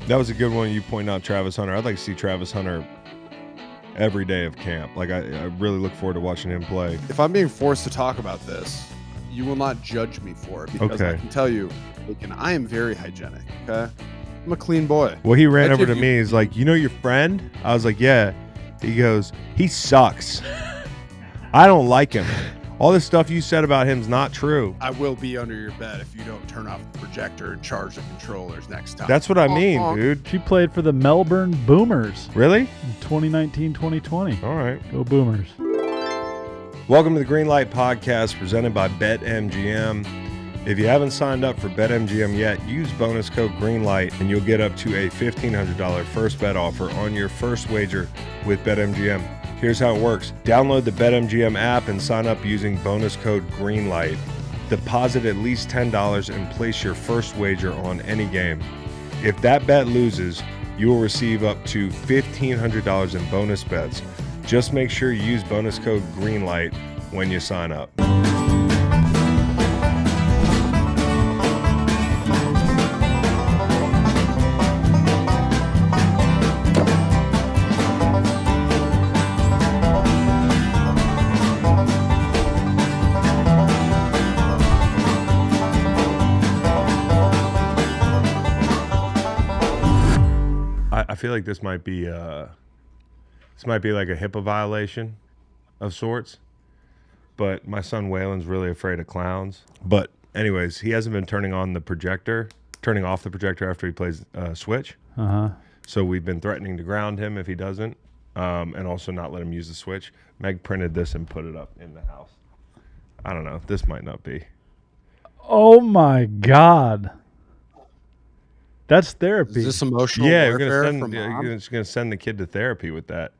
That was a good one. You point out Travis Hunter. I'd like to see Travis Hunter every day of camp. Like I really look forward to watching him play. If I'm being forced to talk about this, you will not judge me for it because I can tell you, I am very hygienic. Okay, I'm a clean boy. Well, he ran over to me. He's like, "You know your friend?" I was like, "Yeah." He goes, "He sucks. I don't like him. All this stuff you said about him's not true." I will be under your bed if you don't turn off the projector and charge the controllers next time. That's what I mean, dude. She played for the Melbourne Boomers. Really? In 2019-2020. All right. Go Boomers. Welcome to the Green Light Podcast presented by BetMGM. If you haven't signed up for BetMGM yet, use bonus code GREENLIGHT and you'll get up to a $1,500 first bet offer on your first wager with BetMGM. Here's how it works. Download the BetMGM app and sign up using bonus code GREENLIGHT. Deposit at least $10 and place your first wager on any game. If that bet loses, you will receive up to $1,500 in bonus bets. Just make sure you use bonus code GREENLIGHT when you sign up. I feel like this might be like a HIPAA violation of sorts, but my son Waylon's really afraid of clowns. But anyways, he hasn't been turning off the projector after he plays Switch. So we've been threatening to ground him if he doesn't, and also not let him use the Switch. Meg printed this and put it up in the house. I don't know. This might not be. Oh my God. That's therapy. Is this emotional warfare from mom? You're just gonna send the kid to therapy with that.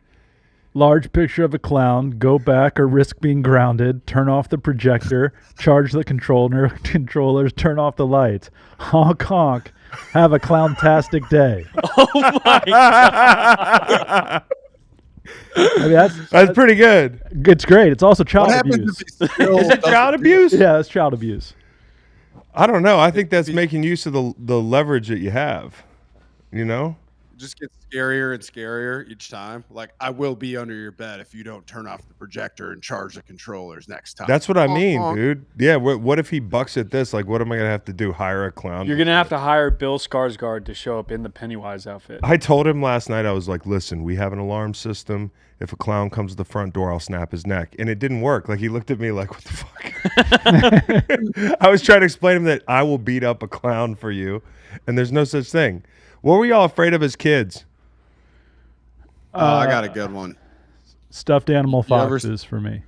Large picture of a clown. Go back or risk being grounded. Turn off the projector. Charge the controllers. Turn off the lights. Honk honk. Have a clowntastic day. Oh my God. I mean, that's pretty good. It's great. It's also child abuse. Is it child abuse? Yeah, it's child abuse. I don't know. I think that's making use of the leverage that you have, you know? It just gets scarier and scarier each time. Like, I will be under your bed if you don't turn off the projector and charge the controllers next time. That's what I mean, dude. Yeah, what if he bucks at this? Like, what am I going to have to do? Hire a clown? You're going to have to hire Bill Skarsgård to show up in the Pennywise outfit. I told him last night, I was like, listen, we have an alarm system. If a clown comes to the front door, I'll snap his neck. And it didn't work. Like, he looked at me like, what the fuck? I was trying to explain to him that I will beat up a clown for you, and there's no such thing. What were y'all afraid of as kids? I got a good one. Stuffed animal foxes for me.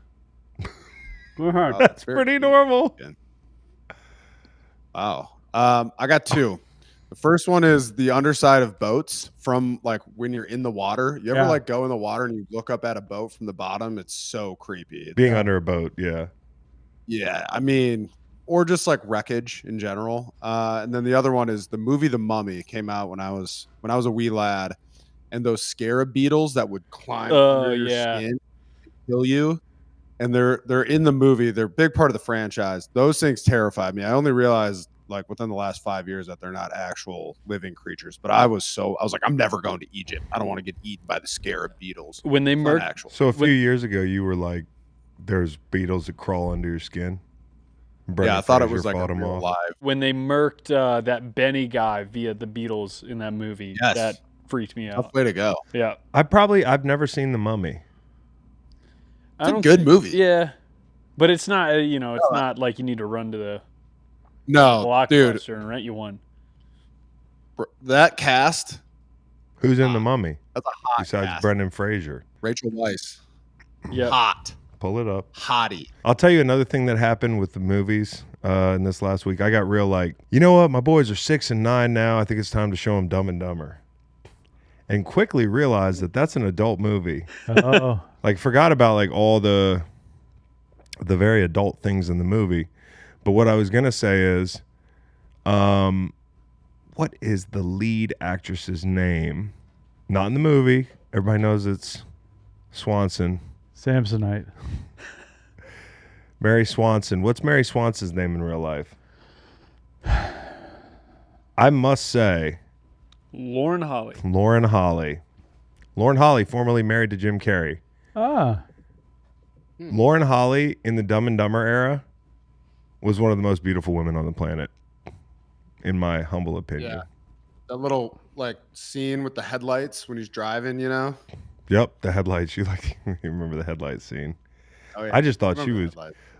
That's pretty normal. Wow. I got two. The first one is the underside of boats from like when you're in the water. You ever like go in the water and you look up at a boat from the bottom? It's so creepy. Being under a boat, yeah. Yeah, I mean, or just like wreckage in general. And then the other one is the movie The Mummy. It came out when I was a wee lad, and those scarab beetles that would climb under your skin and kill you. And they're in the movie. They're a big part of the franchise. Those things terrified me. I only realized like within the last 5 years that they're not actual living creatures. But I was like, I'm never going to Egypt. I don't want to get eaten by the scarab beetles. When they murked. So a few years ago, you were like, there's beetles that crawl under your skin. I thought it was like a real live. When they murked that Benny guy via the Beatles in that movie, that freaked me out. Tough way to go. Yeah. I've never seen The Mummy. It's a good movie. Yeah. But it's not, it's not like you need to run to the blockbuster and rent you one. That cast. Who's in The Mummy? That's a hot besides cast. Brendan Fraser. Rachel Weisz. Yeah. Hot. Pull it up. Hottie. I'll tell you another thing that happened with the movies in this last week. I got real like, you know what? My boys are 6 and 9 now. I think it's time to show them Dumb and Dumber. And quickly realized that that's an adult movie. Oh. Like forgot about like all the very adult things in the movie. But what I was going to say is, what is the lead actress's name? Not in the movie. Everybody knows it's Swanson. Samsonite. Mary Swanson. What's Mary Swanson's name in real life? I must say, Lauren Holly. Lauren Holly. Lauren Holly, formerly married to Jim Carrey. Ah. Lauren Holly in the Dumb and Dumber era was one of the most beautiful women on the planet, in my humble opinion. Yeah. That little like scene with the headlights when he's driving, you know? Yep, the headlights. You remember the headlight scene? Oh, yeah. I just thought she was.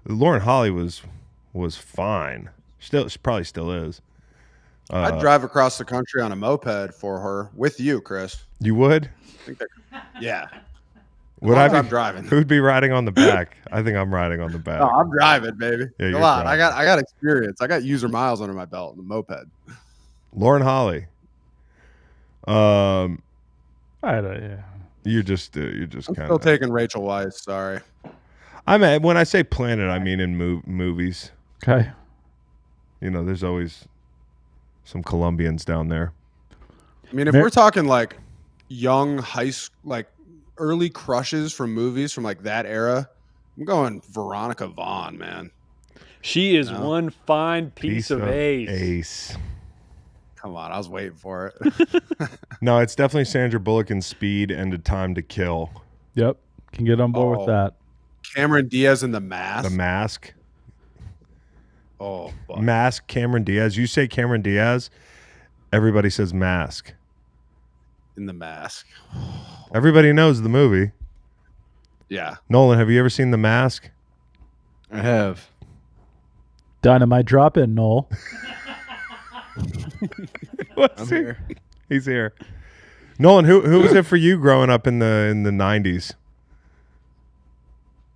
Lauren Holly was fine. She probably still is. I'd drive across the country on a moped for her with you, Chris. You would? Yeah. Would I'm driving. Who'd be riding on the back? I think I'm riding on the back. No, I'm driving, baby. Yeah, Come on. I got experience. I got user miles under my belt in the moped. Lauren Holly. Yeah. You're just kind of still taking Rachel Weisz. Sorry. I mean, when I say planet, I mean in movies. Okay. You know, there's always some Colombians down there. I mean, if we're talking like young like early crushes from movies from like that era, I'm going Veronica Vaughn, man. She is one fine piece of ace. Come on, I was waiting for it. No, it's definitely Sandra Bullock in Speed and A Time to Kill. Yep. Can get on board with that. Cameron Diaz in The Mask. The Mask. Oh, fuck. Mask, Cameron Diaz. You say Cameron Diaz, everybody says Mask. In The Mask. Everybody knows the movie. Yeah. Nolan, have you ever seen The Mask? I have. Dynamite drop in, Noel. I'm here. He's here. Nolan, who was it for you growing up in the 90s?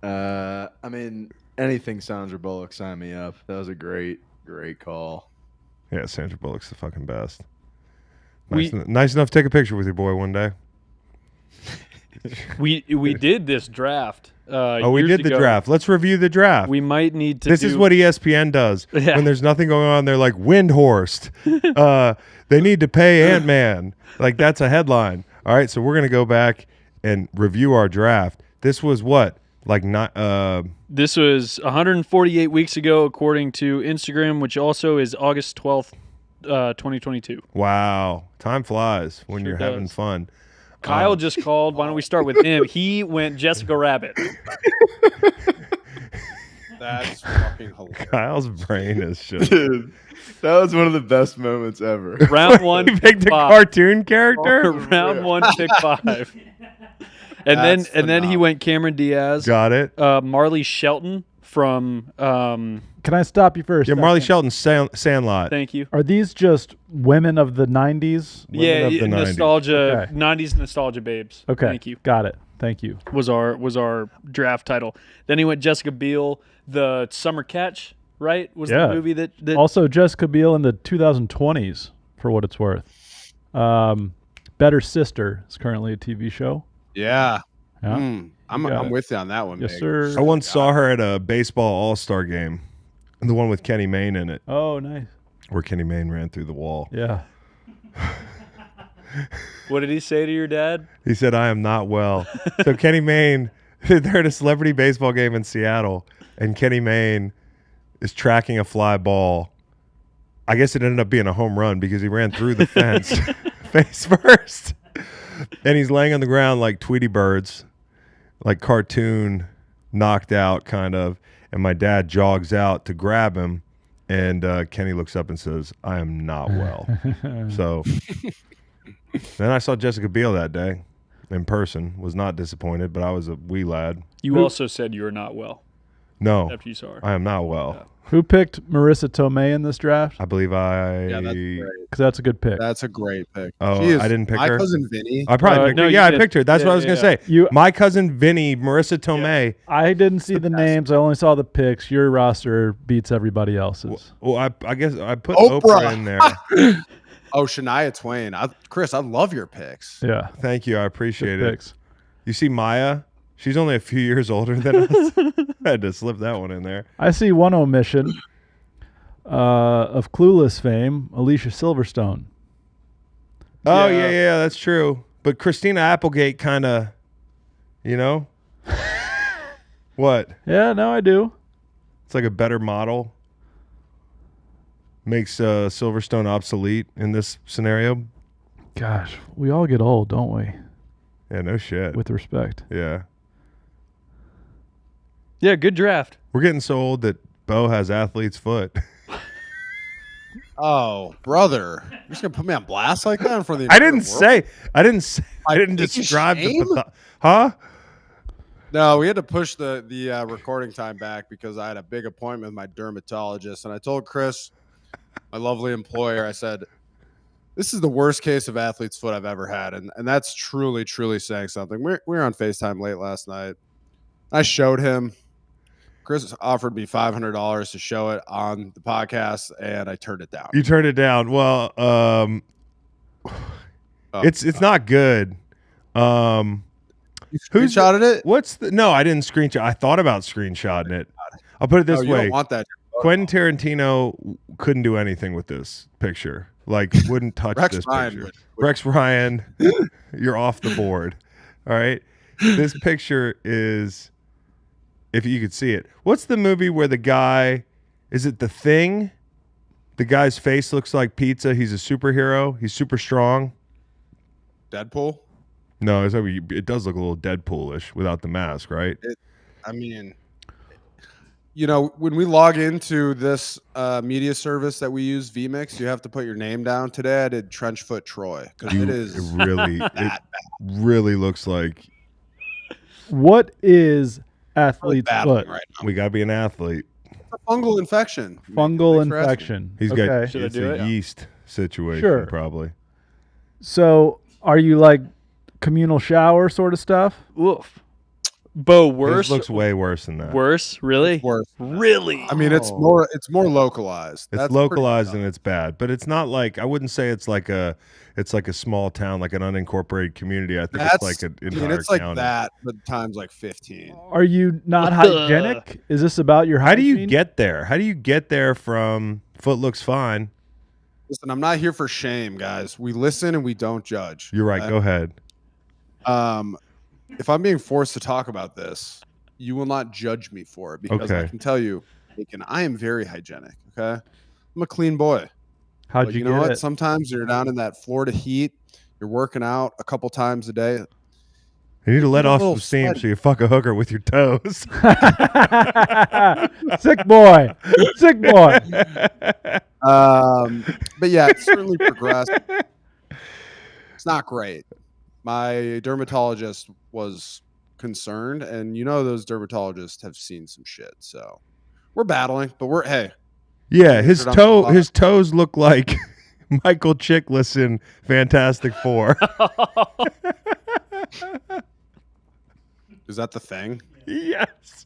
I mean, anything Sandra Bullock, sign me up. That was a great call. Yeah, Sandra Bullock's the fucking best. Nice enough to take a picture with your boy one day. We did this draft. We did the draft. Let's review the draft. We might need to. This is what ESPN does when there's nothing going on. They're like Windhorst. They need to pay Ant-Man. Like that's a headline. All right, so we're gonna go back and review our draft. This was what, like not. This was 148 weeks ago, according to Instagram, which also is August 12th, 2022. Wow, time flies when you're having fun. Kyle just called. Why don't we start with him? He went Jessica Rabbit. That's fucking hilarious. Kyle's brain is shit. Dude, that was one of the best moments ever. Round one, He picked a cartoon character. Round one, pick 5. And then he went Cameron Diaz. Got it. Marley Shelton from. Can I stop you first? Yeah, Marley Shelton, Sandlot. Thank you. Are these just women of the 90s? Yeah, of the 90s. nostalgia, Okay. 90s nostalgia babes. Okay. Thank you. Got it. Thank you. Was our draft title. Then he went Jessica Biel, The Summer Catch, right? Was the movie that Also, Jessica Biel in the 2020s, for what it's worth. Better Sister is currently a TV show. Yeah. Yeah. I'm with you on that one. Yes, Meg. sir. I once saw her at a baseball all-star game, the one with Kenny Mayne in it, Oh, nice. where Kenny Mayne ran through the wall. Yeah. What did he say to your dad? He said, "I am not well." So Kenny Mayne, they're at a celebrity baseball game in Seattle, and Kenny Mayne is tracking a fly ball. I guess it ended up being a home run because he ran through the fence face first. And he's laying on the ground like Tweety Birds, like cartoon, knocked out kind of. And my dad jogs out to grab him. And Kenny looks up and says, "I am not well." So then I saw Jessica Biel that day in person. Was not disappointed, but I was a wee lad. You also said you were not well No, after you saw her. I am not well. Who picked Marissa Tomei in this draft? I believe Yeah, that's great. Because that's a good pick. That's a great pick. Oh, She is I didn't pick my her? cousin Vinny. I probably picked no, her. you Yeah, I did. picked her. That's what I was going to say. You- My cousin Vinny, Marissa Tomei. I didn't see the names. I only saw the picks. Your roster beats everybody else's. Well, I guess I put Oprah. Oprah in there. Oh, Shania Twain. Chris, I love your picks. Yeah. Thank you. I appreciate Good it. picks. You see Maya? She's only a few years older than us. I had to slip that one in there. I see one omission of Clueless fame, Alicia Silverstone. Oh, Yeah. yeah, that's true. But Christina Applegate kind of, you know? What? Yeah, no, I do. It's like a better model. Makes Silverstone obsolete in this scenario. Gosh, we all get old, don't we? Yeah, no shit. With respect. Yeah. Yeah, good draft. We're getting so old that Beau has athlete's foot. Oh, brother. You're just going to put me on blast like that in front of the I entire didn't world? say. I didn't taking describe shame? Huh? No, we had to push the recording time back because I had a big appointment with my dermatologist. And I told Chris, my lovely employer, I said, this is the worst case of athlete's foot I've ever had. And that's truly, truly saying something. We were on FaceTime late last night. I showed him. Chris offered me $500 to show it on the podcast, and I turned it down. You turned it down. Well, it's not good. You screenshotted it? What's the? No, I didn't screenshot. I thought about screenshotting it. I'll put it this You way: don't want that. Quentin Tarantino couldn't do anything with this picture. Like, wouldn't touch Rex this Ryan picture. would. Rex Ryan, you're off the board. All right, this picture is. If you could see it, what's the movie where the guy? Is it The Thing? The guy's face looks like pizza. He's a superhero. He's super strong. Deadpool? No, it does look a little Deadpoolish without the mask, right? I mean, when we log into this media service that we use, vMix, you have to put your name down. Today I did Trenchfoot Troy because it is it really looks like. What is athlete's battling foot? right now. We gotta be an athlete. It's a fungal infection. Fungal Thanks for asking. infection. He's okay. got Should I it's do a it? yeast situation, Sure. probably. So, are you like communal shower sort of stuff? Oof. Beau, This worse. looks way worse than that. Worse, really? Worse. Really? I mean, it's more localized. It's That's localized pretty and it's bad, but it's not like I wouldn't say it's like a small town, like an unincorporated community. I think it's like an entire it's like county. that, but times like 15. Are you not hygienic? Is this about your How do hygiene? you get there? How do you get there from foot looks fine? Listen, I'm not here for shame, guys. We listen and we don't judge. You're right. Go ahead. If I'm being forced to talk about this, you will not judge me for it because I Okay. can tell you, Aiken, I am very hygienic. Okay, I'm a clean boy. How'd But you you know get what? it? Sometimes you're down in that Florida heat. You're working out a couple times a day. You need to let Get a off little some steam sweaty. so you fuck a hooker with your toes. Sick boy. Sick boy. But yeah, it's certainly progressed. It's not great. My dermatologist was concerned, and those dermatologists have seen some shit. So we're battling, but hey. Yeah, his Put it on the spot. toes look like Michael Chiklis in Fantastic Four. Is that the thing? Yes.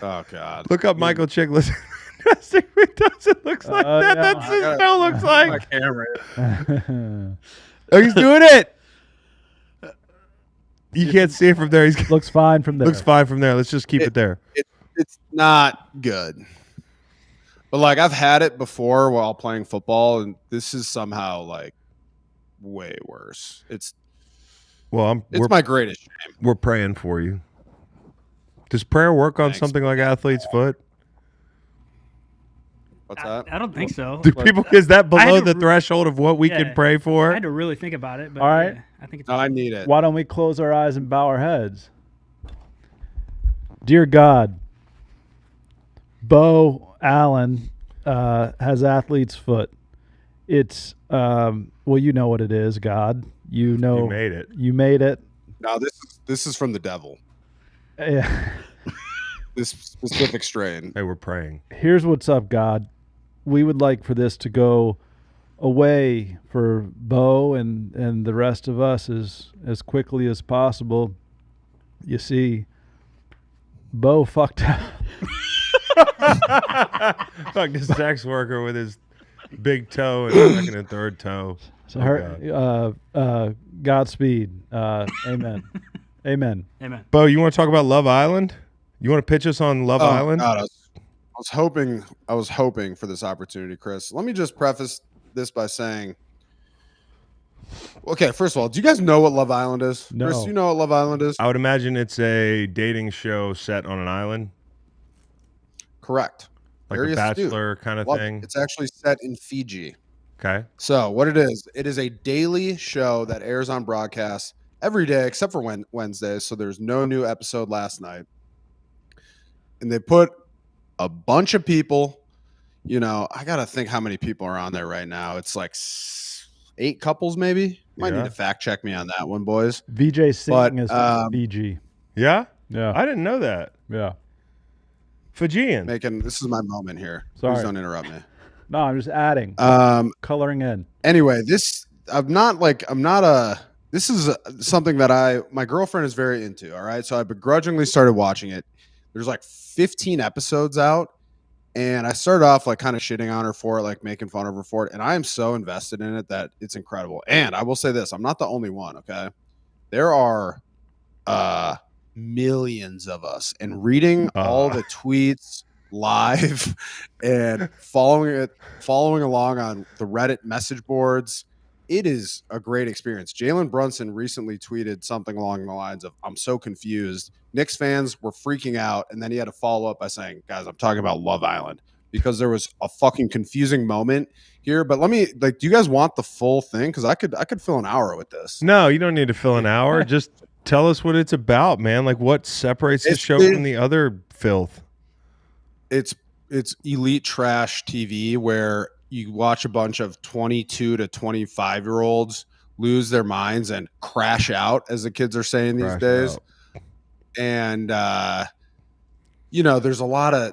Oh God. Look up Michael Chiklis. Fantastic Four. It looks like that. yeah. That's his I gotta- toe looks My like. camera. Oh, he's doing it. You can't see it from there. He's Looks fine from there. looks fine from there. Let's just keep it there. It's not good. But like I've had it before while playing football, and this is somehow like way worse. It's Well, my greatest shame. we're praying for you. Does prayer work on Thanks. something like athlete's foot? What's that? I don't think so. Do people is that I below had the to- threreshold of what we yeah. can pray I for? had to really think about it, but All right. I think it's No, I need it. Why don't we close our eyes and bow our heads? Dear God, Beau Allen has athlete's foot. It's well, you know what it is, God. You know You made it. You made it. No, this is from the devil. Yeah. This specific strain. Hey, we're praying. Here's what's up, God. We would like for this to go away for Beau and the rest of us as quickly as possible. You see, Beau fucked up. Fuck this sex worker with his big toe and second and third toe. So Oh, her, Godspeed. Amen. Amen. Amen. Beau, you want to talk about Love Island? You want to pitch us on Love Island? God, I was hoping for this opportunity, Chris. Let me just preface this by saying, okay, first of all, do you guys know what Love Island is? No. Chris, do you know what Love Island is? I would imagine it's a dating show set on an island, Correct. like Very a astute. Bachelor kind of Love- thing. It's actually set in Fiji. Okay. So what it is a daily show that airs on broadcast every day except for Wednesdays. So there's no new episode last night. And they put a bunch of people, I got to think how many people are on there right now. It's like 8 couples maybe. Might Yeah. need to fact check me on that one, boys. VJ singing But, is from Fiji. Yeah? Yeah. I didn't know that. Yeah. Fijian. This is my moment here. Sorry. Please don't interrupt me. No, I'm just adding. Coloring in. Anyway, this is something that my girlfriend is very into. All right. So I begrudgingly started watching it. There's like 15 episodes out. And I started off like kind of shitting on her for it, like making fun of her for it. And I am so invested in it that it's incredible. And I will say this, I'm not the only one. Okay. There are millions of us, and reading all the tweets live and following along on the Reddit message boards, it is a great experience. Jalen Brunson recently tweeted something along the lines of, "I'm so confused." Knicks fans were freaking out, and then he had to follow up by saying, "Guys, I'm talking about Love Island," because there was a fucking confusing moment here. But let me do you guys want the full thing? Because I could fill an hour with this. No, you don't need to fill an hour. Just tell us what it's about, man. Like, what separates the show from the other filth? It's elite trash TV where you watch a bunch of 22 to 25-year-olds lose their minds and crash out, as the kids are saying these days. Out. And there's a lot of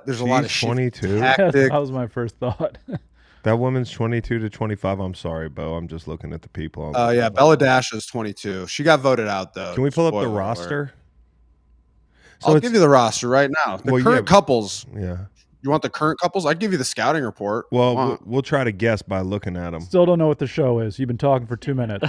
shit 22. tactic. That was my first thought. That woman's 22 to 25. I'm sorry, Beau. I'm just looking at the people. Oh yeah, Bella Dash is 22. She got voted out though. Can we pull up the Spoiler roster? alert. I'll give you the roster right now. The current couples. Yeah. You want the current couples? I'd give you the scouting report. Well, we'll try to guess by looking at them. Still don't know what the show is. You've been talking for 2 minutes.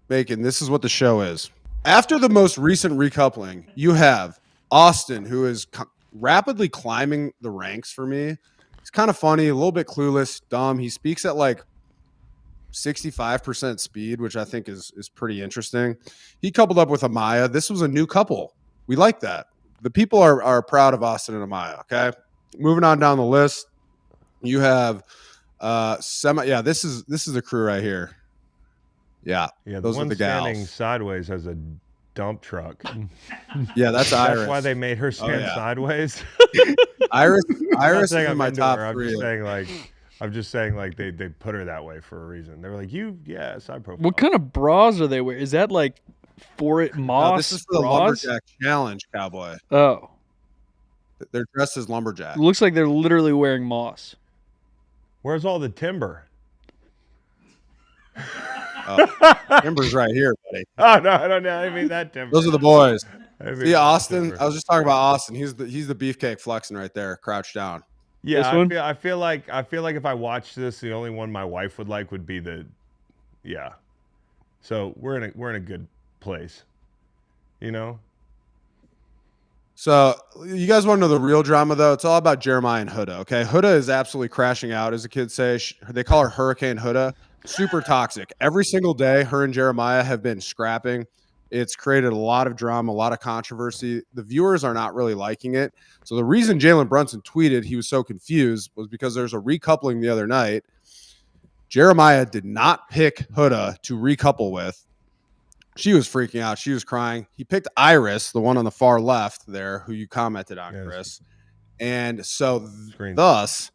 Bacon, this is what the show is. After the most recent recoupling, you have Austin, who is rapidly climbing the ranks for me. He's kind of funny, a little bit clueless, dumb. He speaks at like 65% speed, which I think is pretty interesting. He coupled up with Amaya. This was a new couple. We like that. The people are proud of Austin and Amaya. Okay, moving on down the list, you have this is the crew right here. Yeah, those are the gals. Standing sideways has a dump truck. Yeah, that's Iris. That's why they made her stand sideways. Iris is in my top 3. I'm just saying they put her that way for a reason. They were like, side profile. What kind of bras are they wearing? Is that like for it moss? No, this is for the lumberjack challenge, cowboy. Oh, they're dressed as lumberjack. It looks like they're literally wearing moss. Where's all the timber? Timber's right here, buddy. Oh no, I don't know. I mean that timber. Those are the boys. See, Austin. Timber. I was just talking about Austin. He's the beefcake flexing right there, crouched down. Yeah, I feel like if I watched this, the only one my wife would like would be the. Yeah. So we're in a good place, So you guys want to know the real drama, though? It's all about Jeremiah and Huda, okay? Huda is absolutely crashing out, as the kids say. They call her Hurricane Huda. Super toxic. Every single day, her and Jeremiah have been scrapping. It's created a lot of drama, a lot of controversy. The viewers are not really liking it. So the reason Jalen Brunson tweeted he was so confused was because there's a recoupling the other night. Jeremiah did not pick Huda to recouple with. She was freaking out. She was crying. He picked Iris, the one on the far left there, who you commented on, Chris. And so thus,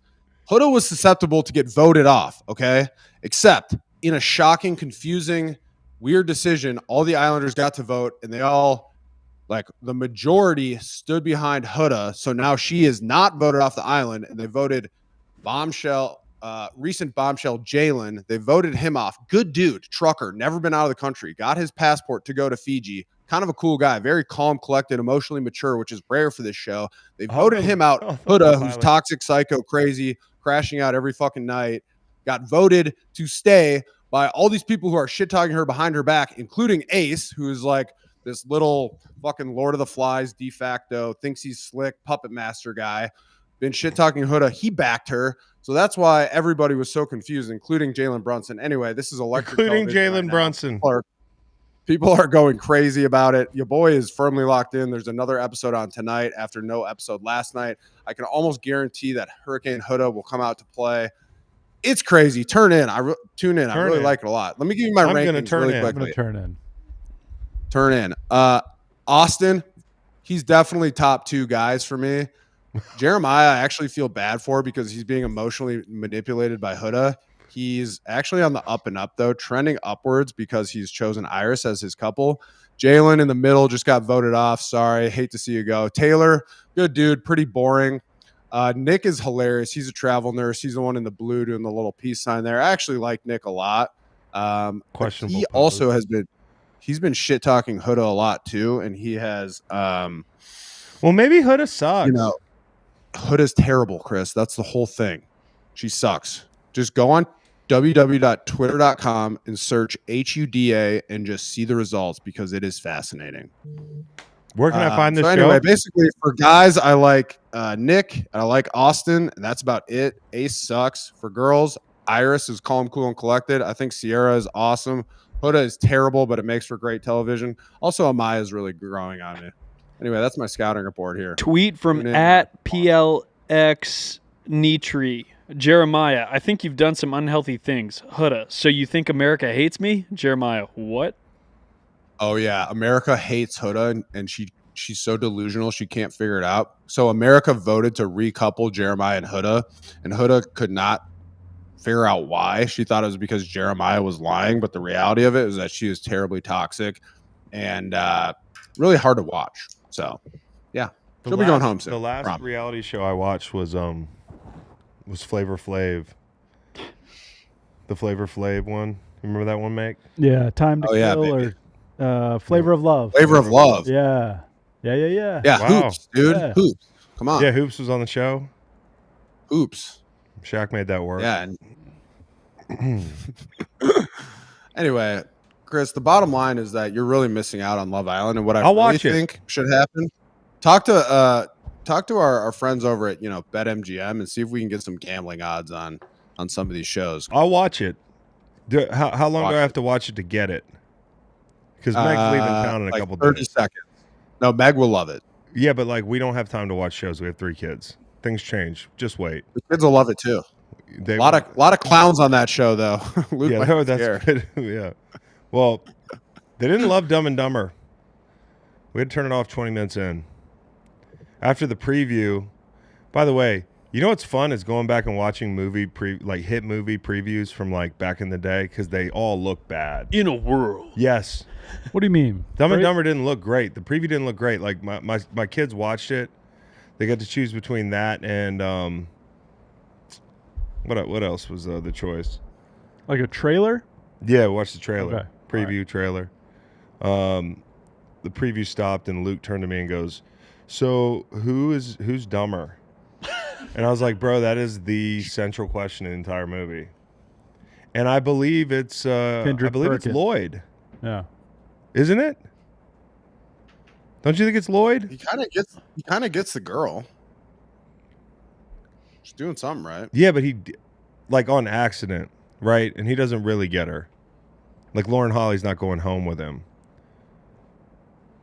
Huda was susceptible to get voted off, okay? Except in a shocking, confusing, weird decision, all the Islanders got to vote, and they all, the majority stood behind Huda. So now she is not voted off the island, and they voted recent bombshell Jalen. They voted him off. Good dude, trucker, never been out of the country, got his passport to go to Fiji. Kind of a cool guy, very calm, collected, emotionally mature, which is rare for this show. They voted him out. Huda, who's toxic, psycho, crazy, crashing out every fucking night, got voted to stay by all these people who are shit-talking her behind her back, including Ace, who is like this little fucking Lord of the Flies de facto, thinks he's slick, puppet master guy, been shit-talking Huda. He backed her. So that's why everybody was so confused, including Jalen Brunson. Anyway, this is electric. Including Jalen Brunson. People are going crazy about it. Your boy is firmly locked in. There's another episode on tonight after no episode last night. I can almost guarantee that Hurricane Huda will come out to play. It's crazy. Tune in. Tune in. I Turn really in. like it a lot. Let me give you my I'm gonna rankings turn really in. I'm quickly. gonna turn in. Turn in. Austin, he's definitely top 2 guys for me. Jeremiah, I actually feel bad for because he's being emotionally manipulated by Huda. He's actually on the up and up, though, trending upwards because he's chosen Iris as his couple. Jalen in the middle just got voted off. Sorry. Hate to see you go. Taylor, good dude, pretty boring. Nick is hilarious. He's a travel nurse. He's the one in the blue doing the little peace sign there. I actually like Nick a lot. Questionable He pose. also he's been shit talking Huda a lot too, and he has Well, maybe Huda sucks. Huda's terrible, Chris. That's the whole thing. She sucks. Just go on www.twitter.com and search HUDA and just see the results because it is fascinating. Where can I find this so show? anyway, basically for guys, I like Nick, and I like Austin, and that's about it. Ace sucks. For girls, Iris is calm, cool, and collected. I think Sierra is awesome. Huda is terrible, but it makes for great television. Also, Amaya is really growing on me. Anyway, that's my scouting report here. Tweet from Tune in. at PLX Nitri. Jeremiah, I think you've done some unhealthy things. Huda, so you think America hates me? Jeremiah, what? Oh yeah, America hates Huda, and she's so delusional she can't figure it out. So America voted to recouple Jeremiah and Huda could not figure out why. She thought it was because Jeremiah was lying, but the reality of it is that she is terribly toxic and really hard to watch. So yeah, she'll be going home soon. The last reality show I watched was Flavor Flav. The Flavor Flav one. You remember that one, Meg? Yeah, Time to Kill baby. or Flavor of Love. Flavor of Love. Yeah. Yeah, Wow. Hoops, dude. Yeah. Hoops. Come on. Yeah, Hoops was on the show. Hoops. Shaq made that work. Yeah. Anyway, Chris, the bottom line is that you're really missing out on Love Island, and what I I'll really watch it. think should happen. Talk to our friends over at BetMGM and see if we can get some gambling odds on some of these shows. I'll watch it. How long do I have to watch it to get it? Because Meg's leaving town in a like couple 30 days. seconds. No, Meg will love it. Yeah, but like we don't have time to watch shows. We have 3 kids. Things change. Just wait. The kids will love it too. They, A lot of clowns on that show though. Luke yeah, might no, be that's scared. good. Yeah. Well, they didn't love Dumb and Dumber. We had to turn it off 20 minutes in. After the preview, by the way, you know what's fun is going back and watching hit movie previews from like back in the day because they all look bad. In a world. Yes. What do you mean? Dumb and Great? Dumber didn't look great. The preview didn't look great. Like my kids watched it. They got to choose between that and what else was the choice? Like a trailer? Yeah, watch the trailer. Okay. Preview trailer. The preview stopped and Luke turned to me and goes, "So who's dumber?" And I was like, "Bro, that is the central question in the entire movie." And I believe it's Kendrick it's Perkins. Lloyd. Yeah. Isn't it? Don't you think it's Lloyd? He kind of gets the girl. She's doing something right. Yeah, but he like on accident, right? And he doesn't really get her. Like Lauren Holly's not going home with him.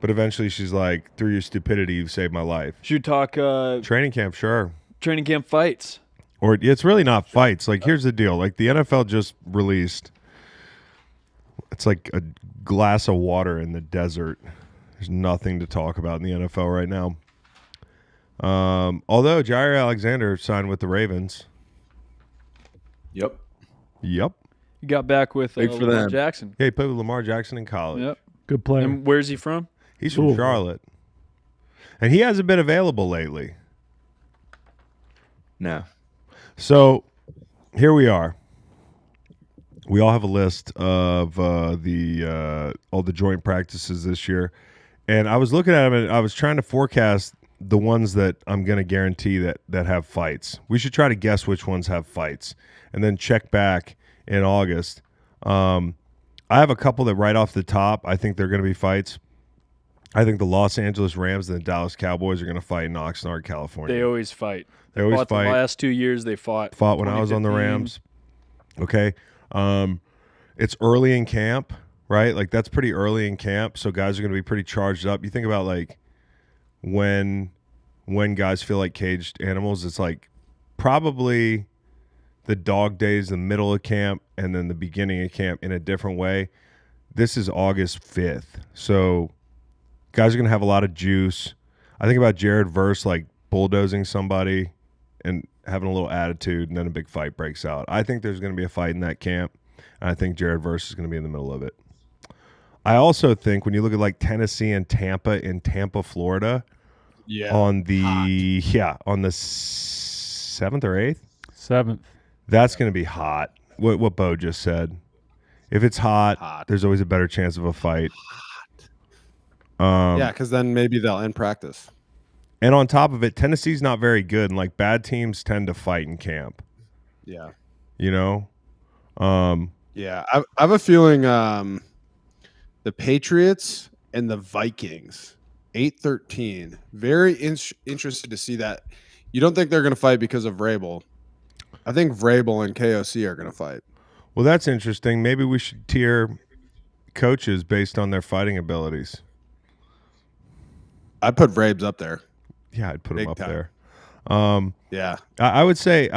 But eventually she's like, "Through your stupidity, you've saved my life." Should talk Training camp, sure. training camp fights. Or it's really not fights. Like, here's the deal. Like, the NFL just released, it's like a glass of water in the desert. There's nothing to talk about in the NFL right now. Although Jair Alexander signed with the Ravens. Yep. Yep. You got back with Big for Lamar them. Jackson. Yeah, he played with Lamar Jackson in college. Yep. Good player. And where's he from? He's from Louisville. Charlotte. And he hasn't been available lately. No. So here we are. We all have a list of all the joint practices this year. And I was looking at them and I was trying to forecast the ones that I'm going to guarantee that have fights. We should try to guess which ones have fights and then check back in August. I have a couple that right off the top, I think they're going to be fights. I think the Los Angeles Rams and the Dallas Cowboys are going to fight in Oxnard, California. They always fight. They always fought fight. The last 2 years they fought. Fought when I was on the 2015. Rams. Okay. It's early in camp, right? Like that's pretty early in camp. So guys are going to be pretty charged up. You think about like when guys feel like caged animals, it's like probably the dog days, the middle of camp, and then the beginning of camp in a different way. This is August 5th. So guys are going to have a lot of juice. I think about Jared Verse like bulldozing somebody and having a little attitude, and then a big fight breaks out. I think there's going to be a fight in that camp, and I think Jared Verse is going to be in the middle of it. I also think when you look at like Tennessee and Tampa in Tampa, Florida, on the 7th or 8th, 7th. that's going to be hot. What Beau just said. If it's hot, there's always a better chance of a fight. Yeah, because then maybe they'll end practice. And on top of it, Tennessee's not very good, and like bad teams tend to fight in camp. Yeah. You know? Yeah, I have a feeling the Patriots and the Vikings, 8-13. Very interested to see that. You don't think they're going to fight because of Vrabel. I think Vrabel and KOC are going to fight. Well, that's interesting. Maybe we should tier coaches based on their fighting abilities. I'd put Vrabes up there. Yeah, I'd put him up there. Yeah, I would say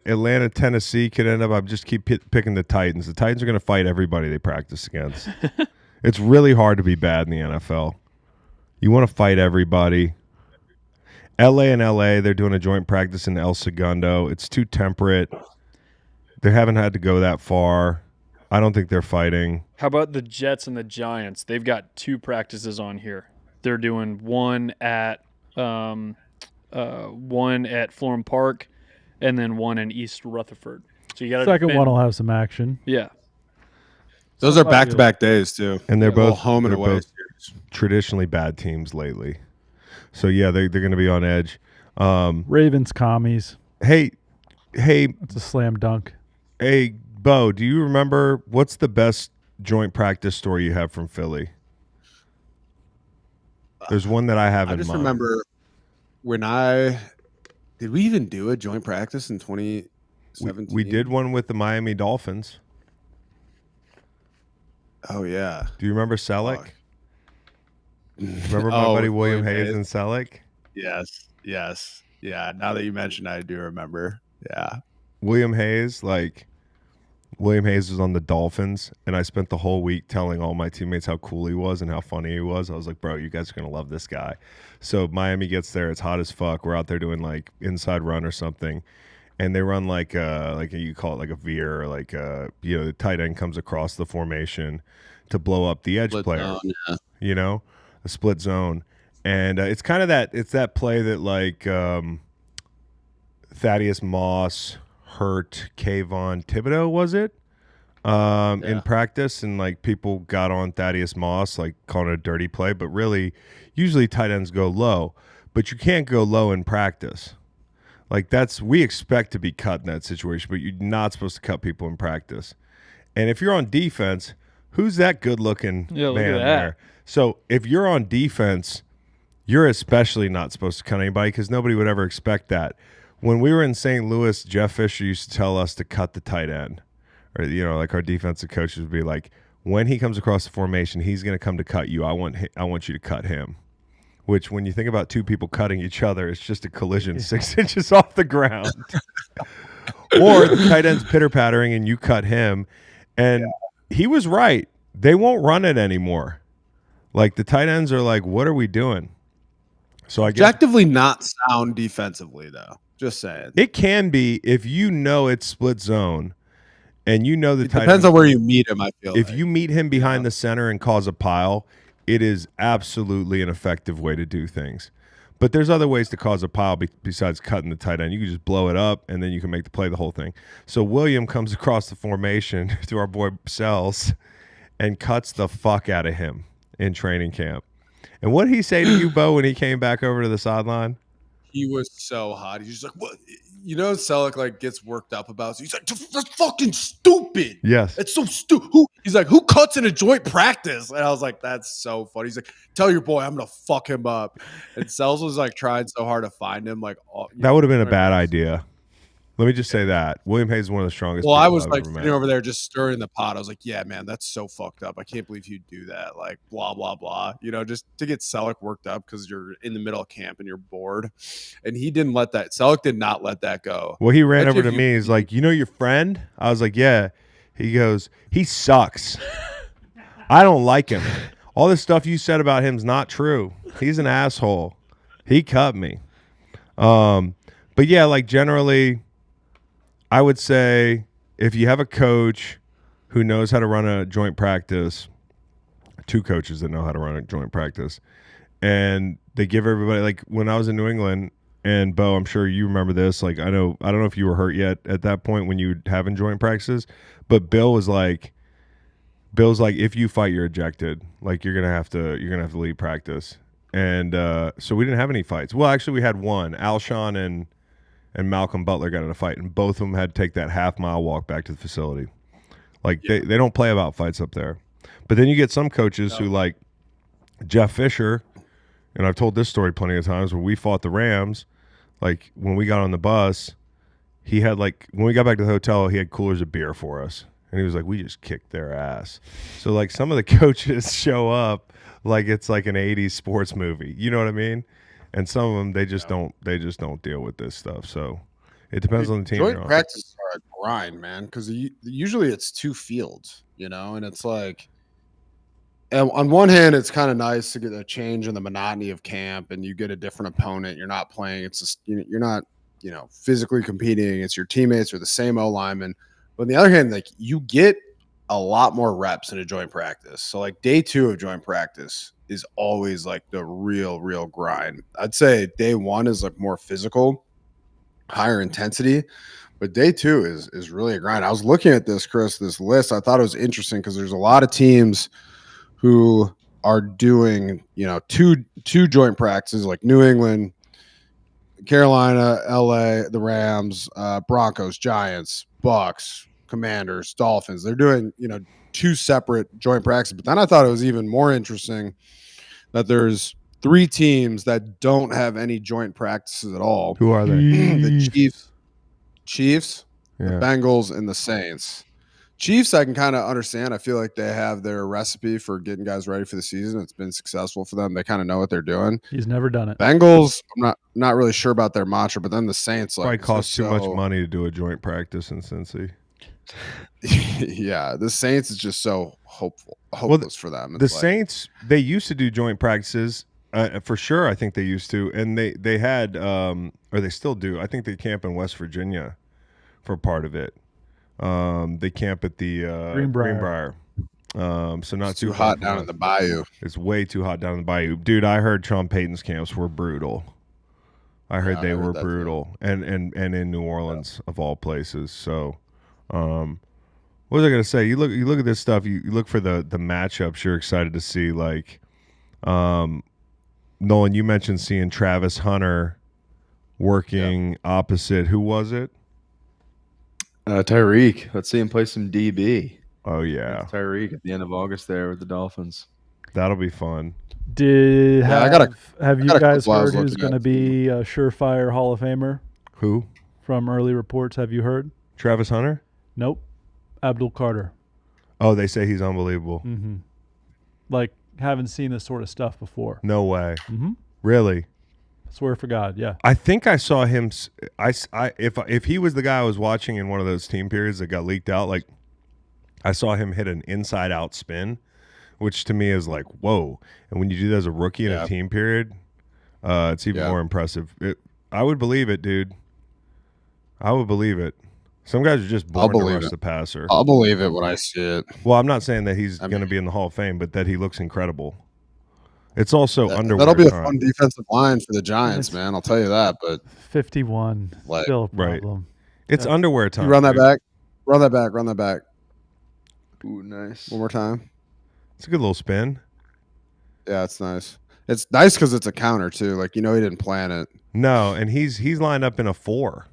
Atlanta, Tennessee could end up. I just keep picking the Titans. The Titans are going to fight everybody they practice against. It's really hard to be bad in the NFL. You want to fight everybody. LA and LA, they're doing a joint practice in El Segundo. It's too temperate. They haven't had to go that far. I don't think they're fighting. How about the Jets and the Giants? They've got 2 practices on here. They're doing one at Florham Park, and then one in East Rutherford. So you got Second one will have some action. Yeah, those are back-to-back days too, and they're both home and away. Traditionally bad teams lately. So yeah, they're going to be on edge. Ravens commies. Hey, It's a slam dunk. Hey, Beau, do you remember what's the best joint practice story you have from Philly? There's one that I have in mind. I just remember when did we even do a joint practice in 2017? We did one with the Miami Dolphins. Oh yeah. Do you remember Selleck? Remember my buddy William Hayes and Selleck? Yes. Yeah. Now that you mentioned, I do remember. Yeah. William Hayes was on the Dolphins, and I spent the whole week telling all my teammates how cool he was and how funny he was. I was like, bro, you guys are going to love this guy. So Miami gets there. It's hot as fuck. We're out there doing like inside run or something, and they run you call it like a veer, or like the tight end comes across the formation to blow up the edge player. Zone, A split zone. And it's kind of that play that like Thaddeus Moss hurt Kayvon Thibodeau, was it? In practice, and like people got on Thaddeus Moss, like calling it a dirty play, but really, usually tight ends go low, but you can't go low in practice. Like we expect to be cut in that situation, but you're not supposed to cut people in practice. And if you're on defense, who's that good-looking man there? So if you're on defense, you're especially not supposed to cut anybody because nobody would ever expect that. When we were in St. Louis, Jeff Fisher used to tell us to cut the tight end. Or, like our defensive coaches would be like, when he comes across the formation, he's going to come to cut you. I want you to cut him. Which, when you think about two people cutting each other, it's just a collision 6 inches off the ground. Or the tight end's pitter-pattering and you cut him. And he was right. They won't run it anymore. Like, the tight ends are like, what are we doing? So I guess objectively not sound defensively, though. Just saying. It can be if you know it's split zone and you know the tight end. Depends on where you meet him, I feel If you meet him behind the center and cause a pile, it is absolutely an effective way to do things. But there's other ways to cause a pile besides cutting the tight end. You can just blow it up, and then you can make the play the whole thing. So William comes across the formation to our boy Sells and cuts the fuck out of him in training camp. And what did he say to you, Beau, when he came back over to the sideline? He was so hot. He's just like, what? Selleck like gets worked up about. So he's like, that's fucking stupid. Yes. It's so stupid. He's like, who cuts in a joint practice? And I was like, that's so funny. He's like, tell your boy I'm going to fuck him up. And Sells was like trying so hard to find him. Like, that would have been a bad idea. Let me just say that William Hayes is one of the strongest. Well, I people was I've like ever sitting met. over there just stirring the pot. I was like, yeah, man, that's so fucked up. I can't believe you'd do that. Like, blah, blah, blah. You know, just to get Selleck worked up because you're in the middle of camp and you're bored. And he didn't let that. Selleck did not let that go. Well, he ran Imagine over if to you- me. He's like, "You know your friend?" I was like, "Yeah." He goes, "He sucks. I don't like him. All this stuff you said about him's not true. He's an asshole. He cut me." But yeah, like generally, I would say if you have a coach who knows how to run a joint practice, two coaches that know how to run a joint practice, and they give everybody, like when I was in New England, and Beau, I'm sure you remember this. Like I don't know if you were hurt yet at that point when you were having joint practices, but Bill's like, if you fight, you're ejected. Like you're gonna have to leave practice. And so we didn't have any fights. Well, actually, we had one. Alshon and Malcolm Butler got in a fight, and both of them had to take that half-mile walk back to the facility. Like they don't play about fights up there. But then you get some coaches who, like Jeff Fisher, and I've told this story plenty of times, where we fought the Rams. Like when we got on the bus, he had when we got back to the hotel, he had coolers of beer for us. And he was like, we just kicked their ass. So like some of the coaches show up like it's like an 80s sports movie. You know what I mean? And some of them, they just don't deal with this stuff. So it depends on the team. Joint you're on. practices are a grind, man, because usually it's two fields, you know, and it's like, and on one hand, it's kind of nice to get a change in the monotony of camp, and you get a different opponent. You're not playing. It's just you're not, physically competing. It's your teammates or the same O lineman. But on the other hand, like you get a lot more reps in a joint practice. So like day 2 of joint practice is always like the real grind. I'd say day 1 is like more physical, higher intensity, but day 2 is really a grind. I was looking at this, Chris, this list. I thought it was interesting because there's a lot of teams who are doing, two joint practices, like New England, Carolina, LA, the Rams, Broncos, Giants, Bucks, Commanders, Dolphins. They're doing, 2 separate joint practices. But then I thought it was even more interesting that there's 3 teams that don't have any joint practices at all. Who are they? The Chiefs, Yeah. the Bengals, and the Saints. Chiefs, I can kind of understand. I feel like they have their recipe for getting guys ready for the season. It's been successful for them. They kind of know what they're doing. He's never done it. Bengals, I'm not really sure about their mantra, but then the Saints, Probably like, costs too much money to do a joint practice in Cincy. Yeah, the Saints is just so hopeless for them. The Saints, they used to do joint practices for sure. I think they used to, and they had, or they still do. I think they camp in West Virginia for part of it. They camp at the Greenbrier. So not it's too hot down in the bayou. It's way too hot down in the bayou, dude. I heard Sean Payton's camps were brutal. I heard they were brutal, and in New Orleans of all places. So, what was I gonna say? You look at this stuff. You look for the matchups you're excited to see. Like, Nolan, you mentioned seeing Travis Hunter working opposite. Who was it? Tyreek. Let's see him play some DB. Oh yeah, Tyreek at the end of August there with the Dolphins. That'll be fun. Have you guys heard who's looking going to at be a surefire Hall of Famer Who? from early reports? Have you heard? Travis Hunter? Nope. Abdul Carter. Oh, they say he's unbelievable. Mm-hmm. Like, haven't seen this sort of stuff before. No way. Mm-hmm. Really? Swear for God, yeah. I think I saw him. If he was the guy I was watching in one of those team periods that got leaked out, like I saw him hit an inside out spin, which to me is like, whoa. And when you do that as a rookie in a team period, it's even more impressive. I would believe it, dude. I would believe it. Some guys are just born to rush the passer. I'll believe it when I see it. Well, I'm not saying that he's going to be in the Hall of Fame, but that he looks incredible. It's also underwear. That'll be a fun defensive line for the Giants, man. I'll tell you that. But 51, still a problem. It's underwear time. You run that back. Run that back. Ooh, nice. One more time. It's a good little spin. Yeah, it's nice. It's nice because it's a counter too. Like he didn't plan it. No, and he's lined up in a 4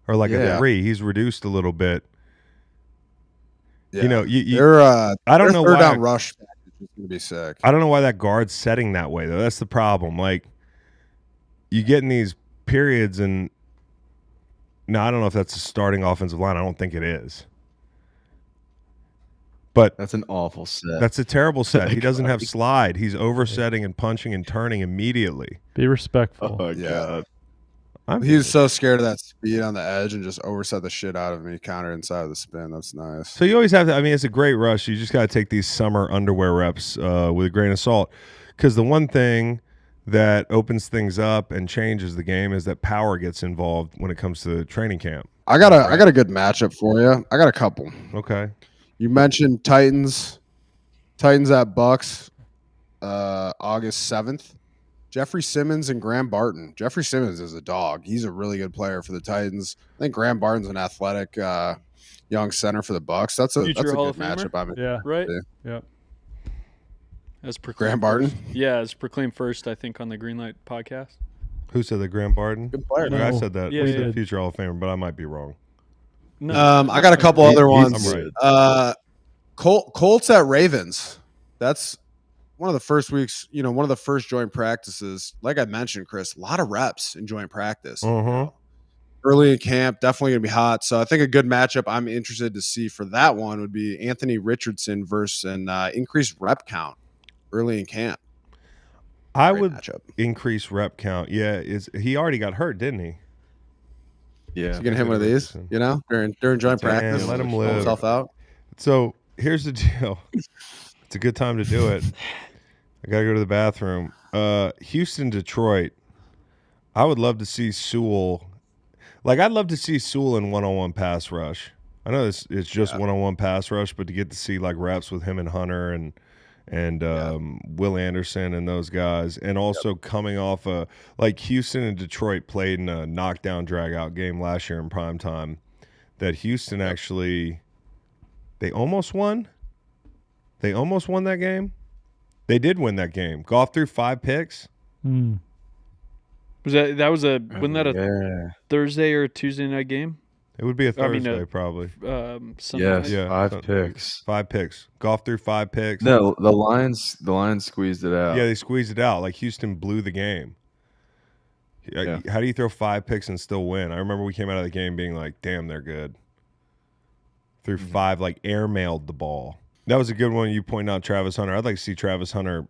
or like a 3. He's reduced a little bit. Yeah. I don't know third why. down rush is gonna be sick. I don't know why that guard's setting that way though. That's the problem. Like you get in these periods and Now, I don't know if that's a starting offensive line. I don't think it is. But That's an awful set. that's a terrible set. He doesn't have slide. He's oversetting and punching and turning immediately. Be respectful. Oh, Yeah. God. He was so scared of that speed on the edge and just overset the shit out of me. Counter inside of the spin. That's nice. So you always have to. I mean, it's a great rush. You just got to take these summer underwear reps with a grain of salt, because the one thing that opens things up and changes the game is that power gets involved when it comes to training camp. I got a good matchup for you. I got a couple. Okay. You mentioned Titans at Bucks, August 7th. Jeffrey Simmons and Graham Barton. Jeffrey Simmons is a dog. He's a really good player for the Titans. I think Graham Barton's an athletic young center for the Bucks. That's a Future good Hall of Famer? matchup. Yeah. Right? Yep. As proclaimed Graham Barton? first. Yeah, as proclaimed first, I think, on the Greenlight podcast. Who said that? Graham Barton? Good player. I said that. Yeah, I yeah. said future Hall of Famer, but I might be wrong. No, I got a couple other I'm ones. right. Colts at Ravens. That's one of the first weeks, one of the first joint practices. Like I mentioned, Chris, a lot of reps in joint practice. Uh-huh. Early in camp, definitely going to be hot. So I think a good matchup I'm interested to see for that one would be Anthony Richardson versus an increased rep count early in camp. I Great would matchup. increase rep count. Yeah, he already got hurt, didn't he? Yeah. You gonna hit one of these, during joint practice. let him pull live. himself out. So here's the deal. It's a good time to do it. I gotta go to the bathroom. Houston, Detroit. I would love to see Sewell. Like, I'd love to see Sewell in one-on-one pass rush. I know it's just one-on-one pass rush, but to get to see like reps with him and Hunter and Will Anderson and those guys, and also coming off like Houston and Detroit played in a knockdown drag-out game last year in prime time. That Houston actually, they almost won. They almost won that game. They did win that game. Goff threw 5 picks. Mm. wasn't that a Yeah. Thursday or a Tuesday night game? It would be a I mean, Thursday probably. Sunday Yes. night? Yeah, 5 so- picks. 5 picks. Goff threw 5 picks. No, the Lions squeezed it out. Yeah, they squeezed it out. Like Houston blew the game. Yeah. How do you throw 5 picks and still win? I remember we came out of the game being like, damn, they're good. Threw 5, like airmailed the ball. That was a good one. You point out Travis Hunter. I'd like to see Travis Hunter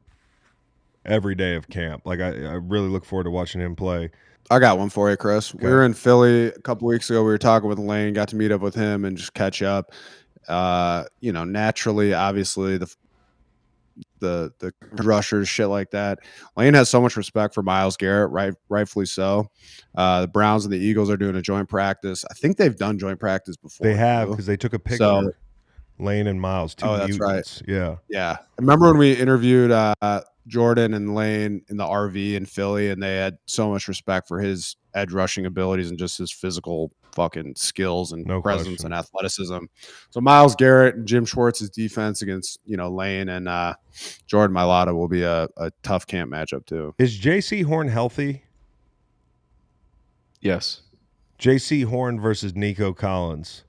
every day of camp. Like I really look forward to watching him play. I got one for you, Chris. Okay. We were in Philly a couple weeks ago. We were talking with Lane, got to meet up with him and just catch up. Naturally, obviously, the rushers, shit like that. Lane has so much respect for Myles Garrett, rightfully so. The Browns and the Eagles are doing a joint practice. I think they've done joint practice before. They have, too. because they took a picture. So- Lane and Miles, 2 that's right. mutants. Yeah. Yeah. I remember when we interviewed Jordan and Lane in the RV in Philly, and they had so much respect for his edge rushing abilities and just his physical fucking skills and No presence question. and athleticism. So Myles Garrett and Jim Schwartz's defense against, Lane and Jordan Mailata will be a tough camp matchup too. Is J.C. Horn healthy? Yes. J.C. Horn versus Nico Collins.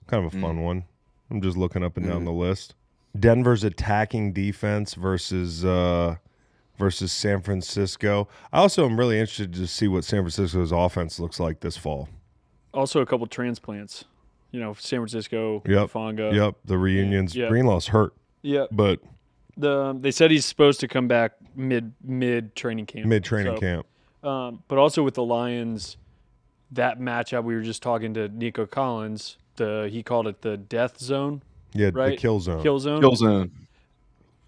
Kind of a fun one. I'm just looking up and down the list. Denver's attacking defense versus San Francisco. I also am really interested to see what San Francisco's offense looks like this fall. Also, a couple transplants. San Francisco, Yep. Fonga. Yep, the reunions. Yeah. Greenlaw's hurt, Yeah. but They said he's supposed to come back mid training camp. mid-training So, camp. But also with the Lions, that matchup, we were just talking to Nico Collins. He called it the death zone, Yeah, right? the kill zone. Kill zone. Kill zone.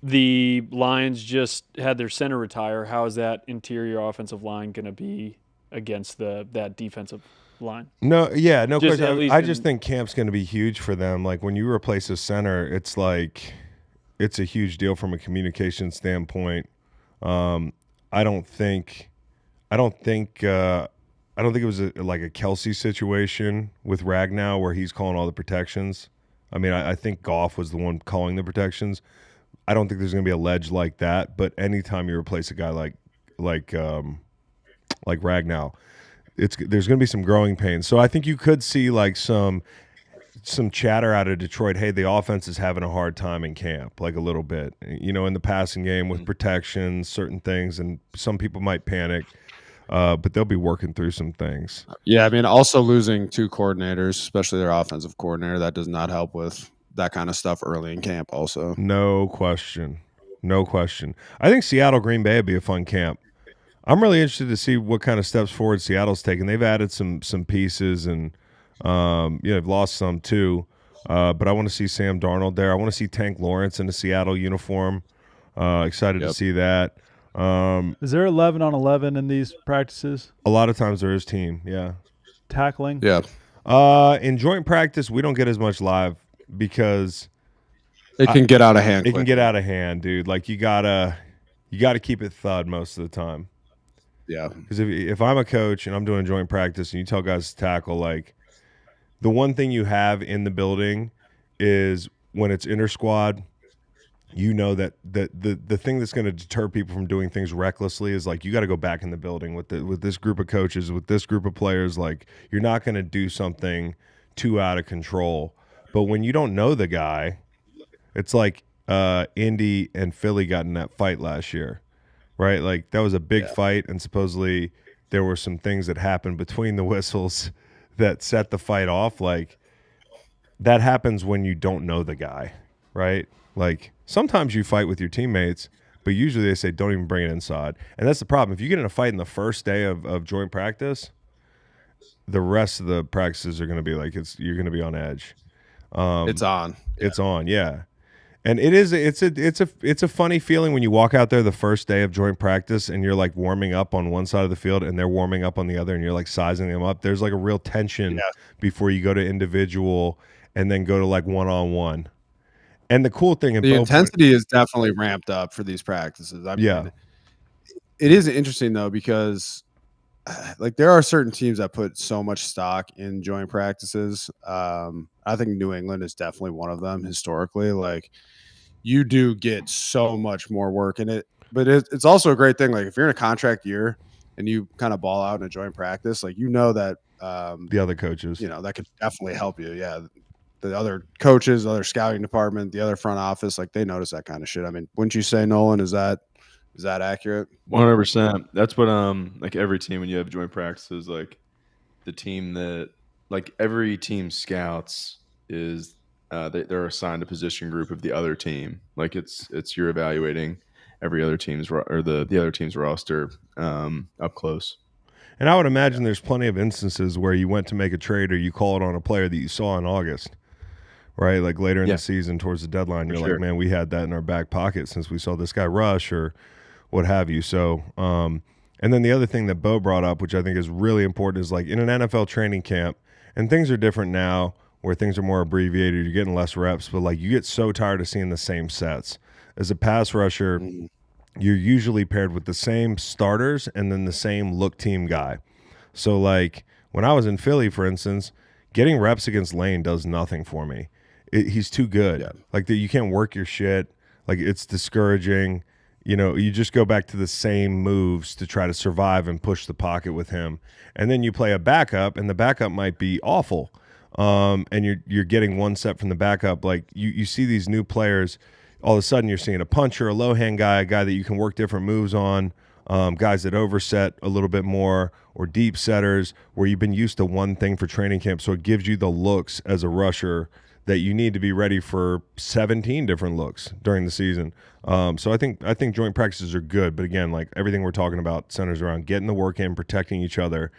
The Lions just had their center retire. How is that interior offensive line going to be against that defensive line? No Just question. at least I in- just think camp's going to be huge for them. Like when you replace a center, it's like it's a huge deal from a communication standpoint. I don't think it was like a Kelsey situation with Ragnow where he's calling all the protections. I mean, I think Goff was the one calling the protections. I don't think there's going to be a ledge like that. But anytime you replace a guy like Ragnow, there's going to be some growing pains. So I think you could see like some chatter out of Detroit. Hey, the offense is having a hard time in camp, like a little bit, in the passing game with protections, certain things, and some people might panic. but they'll be working through some things. Yeah, I mean, also losing 2 coordinators, especially their offensive coordinator, that does not help with that kind of stuff early in camp also. No question. No question. I think Seattle Green Bay would be a fun camp. I'm really interested to see what kind of steps forward Seattle's taken. They've added some pieces and they've lost some too. But I want to see Sam Darnold there. I want to see Tank Lawrence in a Seattle uniform. Excited to see that. Is there 11 on 11 in these practices? A lot of times there is team, yeah. Tackling? Yeah. In joint practice, we don't get as much live because it can get out of hand. It can get out of hand, dude. Like you gotta keep it thud most of the time. Yeah. Because if I'm a coach and I'm doing joint practice and you tell guys to tackle, like the one thing you have in the building is when it's inter squad, you know that the thing that's going to deter people from doing things recklessly is like you got to go back in the building with this group of coaches, with this group of players. Like you're not going to do something too out of control. But when you don't know the guy, it's like Indy and Philly got in that fight last year, right? Like that was a big fight, and supposedly there were some things that happened between the whistles that set the fight off. Like that happens when you don't know the guy, right? Like sometimes you fight with your teammates, but usually they say don't even bring it inside. And that's the problem. If you get in a fight in the first day of joint practice, the rest of the practices are going to be like you're going to be on edge. It's on. It's on, yeah. And it's a funny feeling when you walk out there the first day of joint practice and you're like warming up on one side of the field and they're warming up on the other and you're like sizing them up. There's like a real tension before you go to individual and then go to like one-on-one. And the cool thing in the intensity is definitely ramped up for these practices. I mean, it is interesting though because like there are certain teams that put so much stock in joint practices. I think New England is definitely one of them historically. Like you do get so much more work in it, but it's also a great thing. Like if you're in a contract year and you kind of ball out in a joint practice, like you know that the other coaches, that could definitely help you. Yeah. The other coaches, the other scouting department, the other front office, like they notice that kind of shit. I mean, wouldn't you say, Nolan? Is that accurate? 100%. That's what like every team when you have joint practices, like the team that like every team scouts is they're assigned a position group of the other team. Like it's you're evaluating every other team's or the other team's roster up close. And I would imagine there's plenty of instances where you went to make a trade or you called on a player that you saw in August. Right, like later in the season towards the deadline, you're like, man, we had that in our back pocket since we saw this guy rush or what have you. So, and then the other thing that Beau brought up, which I think is really important, is like in an NFL training camp, and things are different now where things are more abbreviated, you're getting less reps, but like you get so tired of seeing the same sets. As a pass rusher, you're usually paired with the same starters and then the same look team guy. So like when I was in Philly, for instance, getting reps against Lane does nothing for me. He's too good. Yeah. Like you can't work your shit. Like it's discouraging. You just go back to the same moves to try to survive and push the pocket with him. And then you play a backup, and the backup might be awful. And you're getting one set from the backup. Like you see these new players, all of a sudden you're seeing a puncher, a low hand guy, a guy that you can work different moves on, guys that overset a little bit more, or deep setters where you've been used to one thing for training camp. So it gives you the looks as a rusher that you need to be ready for 17 different looks during the season. So I think joint practices are good, but again, like everything we're talking about centers around getting the work in, protecting each other,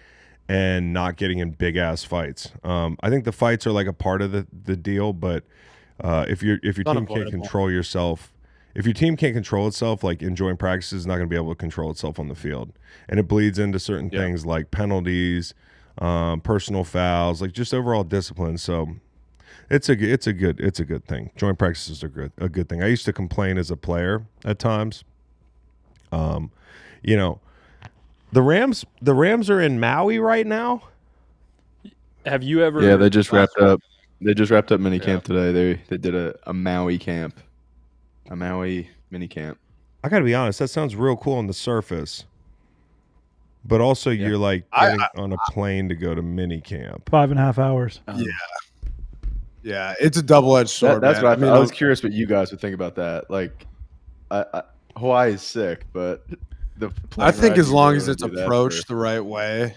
and not getting in big ass fights. I think the fights are like a part of the deal, but if your team can't control yourself, if your team can't control itself, like in joint practices, it's not going to be able to control itself on the field, and it bleeds into certain things like penalties, personal fouls, like just overall discipline. So. It's a good thing. Joint practices are a good thing. I used to complain as a player at times. The Rams are in Maui right now. Have you ever? Yeah, they just wrapped up. They just wrapped up mini camp today. They did a Maui camp, a Maui mini camp. I got to be honest. That sounds real cool on the surface, but also you're like getting on a plane to go to mini camp. 5.5 hours. Yeah, it's a double-edged sword. That's what I mean. I was curious what you guys would think about that. Like, Hawaii is sick, but the I plane think ride as to long go as and it's do that approached for- the right way,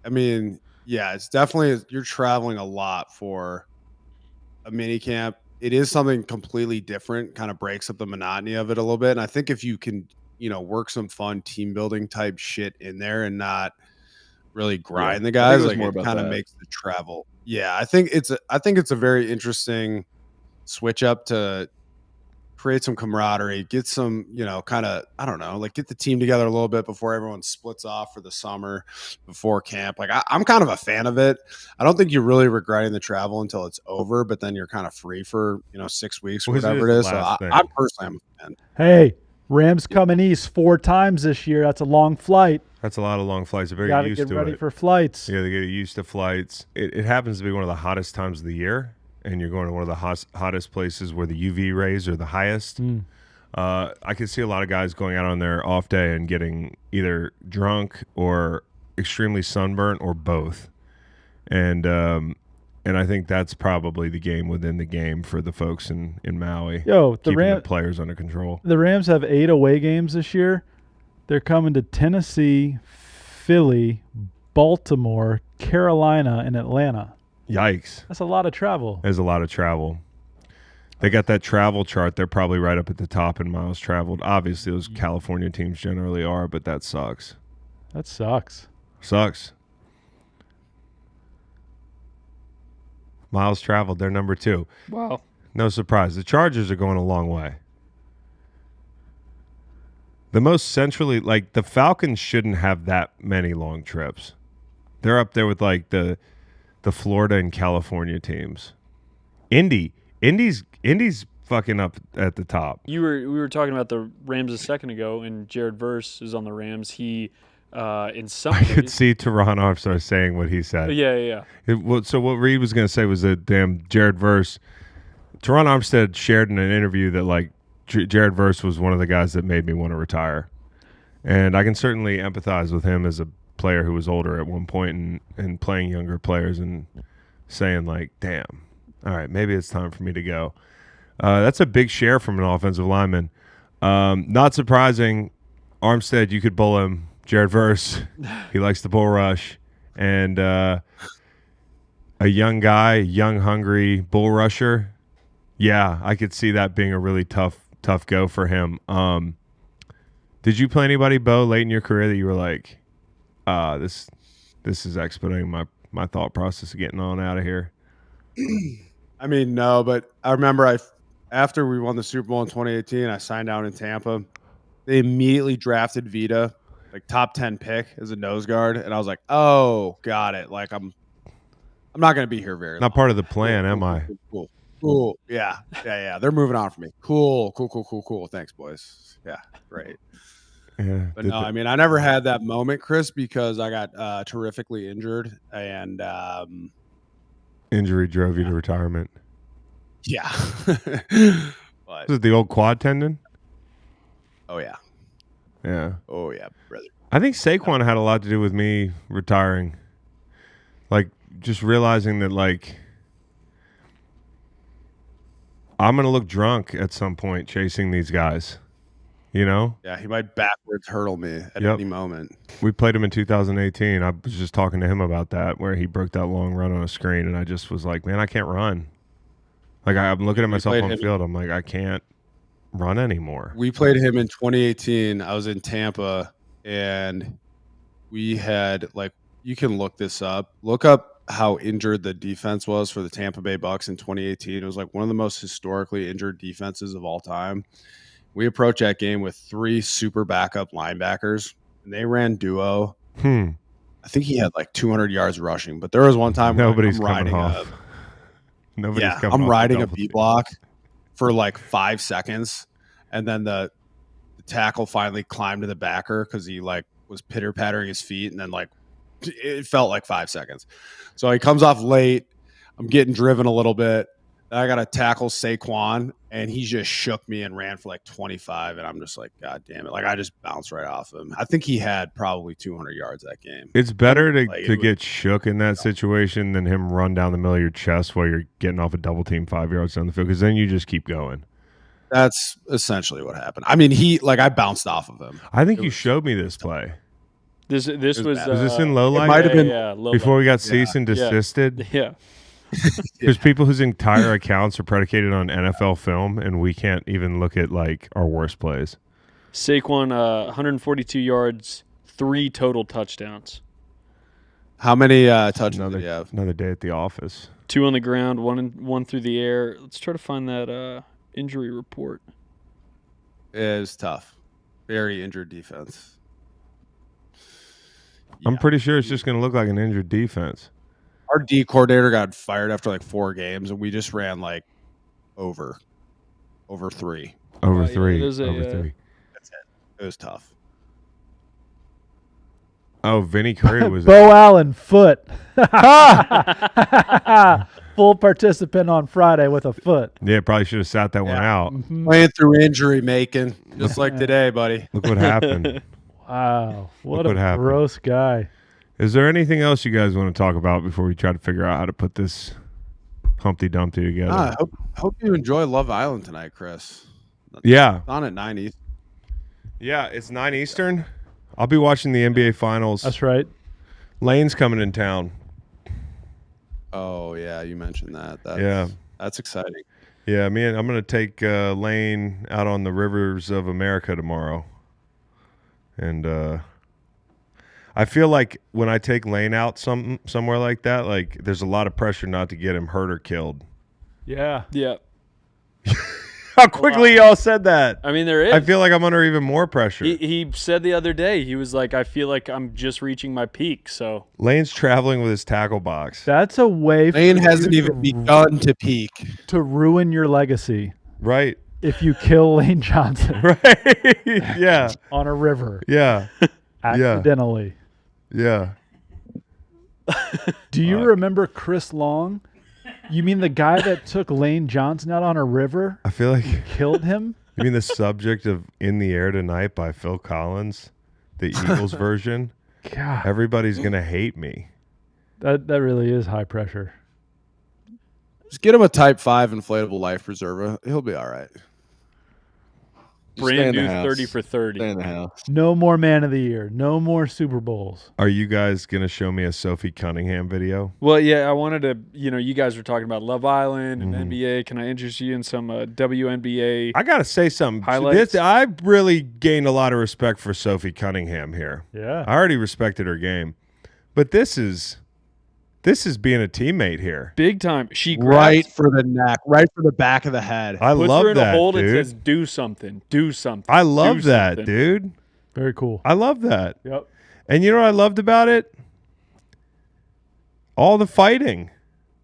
I mean, yeah, it's definitely you're traveling a lot for a mini camp. It is something completely different, kind of breaks up the monotony of it a little bit. And I think if you can, work some fun team building type shit in there and not really grind the I think guys, it was like more it about kind of that. makes the travel. Yeah, I think it's a very interesting switch up to create some camaraderie, get some, kind of, I don't know, like get the team together a little bit before everyone splits off for the summer before camp. Like I'm kind of a fan of it. I don't think you're really regretting the travel until it's over, but then you're kind of free for, 6 weeks or Which whatever is it the is. So last thing. I personally am a fan. Hey, Rams coming east 4 times this year. That's a long flight. That's a lot of long flights. They're very Got to used get to ready it. for flights. Yeah, they get used to flights. It happens to be one of the hottest times of the year, and you're going to one of the hottest places where the UV rays are the highest. I could see a lot of guys going out on their off day and getting either drunk or extremely sunburnt or both. And I think that's probably the game within the game for the folks in Maui. Yo, keeping the players under control. The Rams have 8 away games this year. They're coming to Tennessee, Philly, Baltimore, Carolina, and Atlanta. Yikes. That's a lot of travel. There's a lot of travel. They got that travel chart. They're probably right up at the top in miles traveled. Obviously, those California teams generally are, but that sucks. That sucks. Sucks. Miles traveled, they're number 2. Wow. No surprise. The Chargers are going a long way. The most centrally, like the Falcons shouldn't have that many long trips. They're up there with like the Florida and California teams. Indy's fucking up at the top. We were talking about the Rams a second ago, and Jared Verse is on the Rams. He in some I could ways- see Teron Armstrong saying what he said. Yeah. So what Reed was going to say was that damn Jared Verse, Teron Armstead shared in an interview that like Jared Verse was one of the guys that made me want to retire. And I can certainly empathize with him as a player who was older at one point and playing younger players and saying like, damn, all right, maybe it's time for me to go. That's a big share from an offensive lineman. Not surprising, Armstead, you could bull him. Jared Verse, he likes the bull rush. And a young guy, young, hungry bull rusher. Yeah, I could see that being a really tough go for him. Did you play anybody, Beau, late in your career that you were like, this is expediting my thought process of getting on out of here? I mean, no, but I remember after we won the Super Bowl in 2018, I signed down in Tampa. They immediately drafted Vita, like top 10 pick as a nose guard, and I was like, "Oh, got it." Like I'm not going to be here very long. Not part of the plan, am I? Cool. Yeah. They're moving on from me. Cool. Thanks, boys. Yeah, great. Yeah. But no, I mean, I never had that moment, Chris, because I got terrifically injured, and Injury drove you to retirement. yeah. Was it the old quad tendon? Oh yeah, brother. I think Saquon had a lot to do with me retiring. Like, just realizing that, like, I'm going to look drunk at some point chasing these guys, you know? Yeah, he might backwards hurdle me at Yep. any moment. We played him in 2018. I was just talking to him about that, where he broke that long run on a screen, and I just was like, man, I can't run. Like, I'm looking at myself played on the him- field. I'm like, I can't run anymore. We played him in 2018. I was in Tampa, and we had you can look this up. Look up how injured the defense was for the Tampa Bay Bucks in 2018. It was like one of the most historically injured defenses of all time. We approached that game with 3 super backup linebackers, and they ran duo. I think he had like 200 yards rushing, but there was one time where Nobody's I'm coming riding off. Nobody's coming I'm off riding the a double B team. block for like 5 seconds, and then the tackle finally climbed to the backer because he like was pitter pattering his feet, and then like it felt like 5 seconds. So he comes off late. I'm getting driven a little bit. Then I got to tackle Saquon, and he just shook me and ran for like 25, and I'm just like, God damn it! Like I just bounced right off him. I think he had probably 200 yards that game. It's better to, Like, to get shook in that situation than him run down the middle of your chest while you're getting off a double team 5 yards down the field, because then you just keep going. That's essentially what happened. I mean, I bounced off of him. I think you showed me this play. This was bad. Was this in low light? might have been low Before we light. got cease and desisted? Yeah. There's people whose entire accounts are predicated on NFL film, and we can't even look at like our worst plays. Saquon, 142 yards, 3 total touchdowns. How many touchdowns did he have? Another day at the office. 2 on the ground, one through the air. Let's try to find that injury report. It was tough. Very injured defense. I'm pretty sure it's just going to look like an injured defense. Our D coordinator got fired after like 4 games, and we just ran like over 3. Over Yeah, three. there's a, Over 3. That's it. It was tough. Oh, Vinny Curry was Beau Allen, foot. Full participant on Friday with a foot. Yeah, probably should have sat that one out. Playing through injury making, just like today, buddy. Look what happened. Wow. What Look a what happened. gross guy. Is there anything else you guys want to talk about before we try to figure out how to put this Humpty Dumpty together? I hope you enjoy Love Island tonight, Chris. Yeah. It's on at 9 East. Yeah, it's 9 Eastern. I'll be watching the NBA Finals. That's right. Lane's coming in town. Oh yeah, you mentioned that. That's exciting. Yeah, I'm going to take Lane out on the rivers of America tomorrow. And I feel like when I take Lane out somewhere like that, like there's a lot of pressure not to get him hurt or killed. Yeah. Yeah. How quickly y'all said that. I mean, there is. I feel like I'm under even more pressure. He said the other day, he was like, I feel like I'm just reaching my peak. So Lane's traveling with his tackle box. That's a way for Lane you hasn't to even begun to peak. to ruin your legacy Right. if you kill Lane Johnson Right. Yeah. on a river Yeah. accidentally. Yeah. Do you remember Chris Long? You mean the guy that took Lane Johnson out on a river, I feel like killed him? you mean the subject of In the Air Tonight by Phil Collins, the Eagles version? God, Everybody's going to hate me. that really is high pressure. Just get him a Type 5 inflatable life preserver. He'll be all right. Just stay brand in new the house. 30 for 30. Stay in the house. No more Man of the Year. No more Super Bowls. Are you guys going to show me a Sophie Cunningham video? Well, yeah, I wanted to, you guys were talking about Love Island and NBA. Can I interest you in some WNBA? I got to say something. Highlights? I really gained a lot of respect for Sophie Cunningham here. Yeah. I already respected her game. But this is being a teammate here. Big time. She Right grabs, for the neck, right for the back of the head. I puts love her in that, a hold dude. and says, do something. Do something. I love do that, something." dude. Very cool. I love that. Yep. And you know what I loved about it? All the fighting,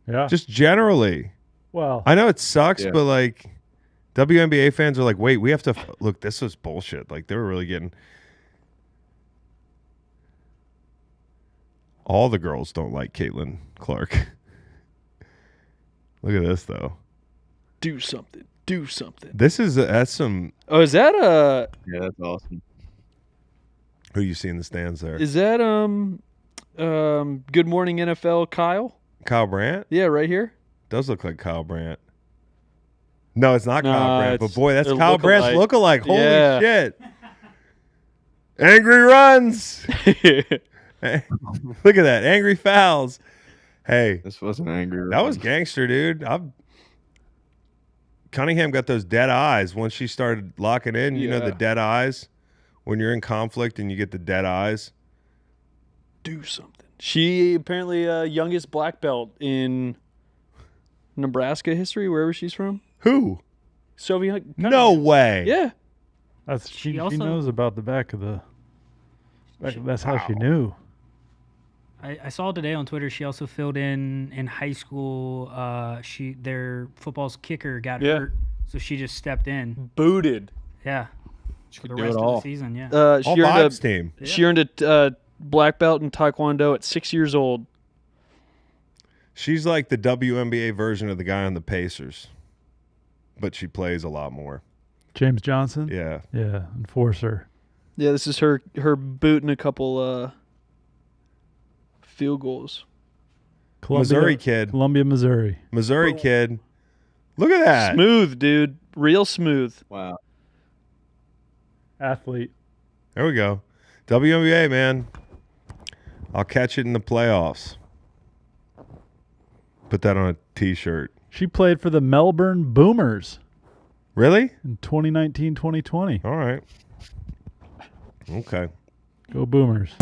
Yeah. just generally. Well, I know it sucks, Yeah. but like WNBA fans are like, wait, we have to look. This was bullshit. Like they were really getting. All the girls don't like Caitlin Clark. Look at this though. Do something. Do something. That's some. Oh, is that Yeah, that's awesome. Who you see in the stands there? Good Morning NFL Kyle? Kyle Brandt? Yeah, right here. Does look like Kyle Brandt. No, it's not Kyle Nah, Brandt. But it's boy, that's their Kyle Brandt's lookalike. Holy Yeah. shit! Angry runs. Look at that. Angry fouls. Hey, This wasn't angry. that was gangster, dude. Cunningham got those dead eyes once she started locking in. You know Yeah. the dead eyes when you're in conflict and you get the dead eyes. Do something. She apparently youngest black belt in Nebraska history, wherever she's from. Who? Sophie No way. Yeah. that's she She also- knows about the back of the. That's how she knew. I saw today on Twitter. She also filled in high school. Their football's kicker got Yeah. hurt, so she just stepped in. Booted. Yeah, She for could the do it rest all. of the season. Yeah, All She earned vibes team. She earned a black belt in Taekwondo at 6 years old. She's like the WNBA version of the guy on the Pacers, but she plays a lot more. James Johnson. Yeah. Yeah. Enforcer. Yeah, this is her booting a couple field goals. Columbia, Missouri kid. Columbia, Missouri. Missouri kid. Look at that. Smooth, dude. Real smooth. Wow. Athlete. There we go. WNBA, man. I'll catch it in the playoffs. Put that on a T-shirt. She played for the Melbourne Boomers Really? in 2019-2020. All right. Okay. Go Boomers.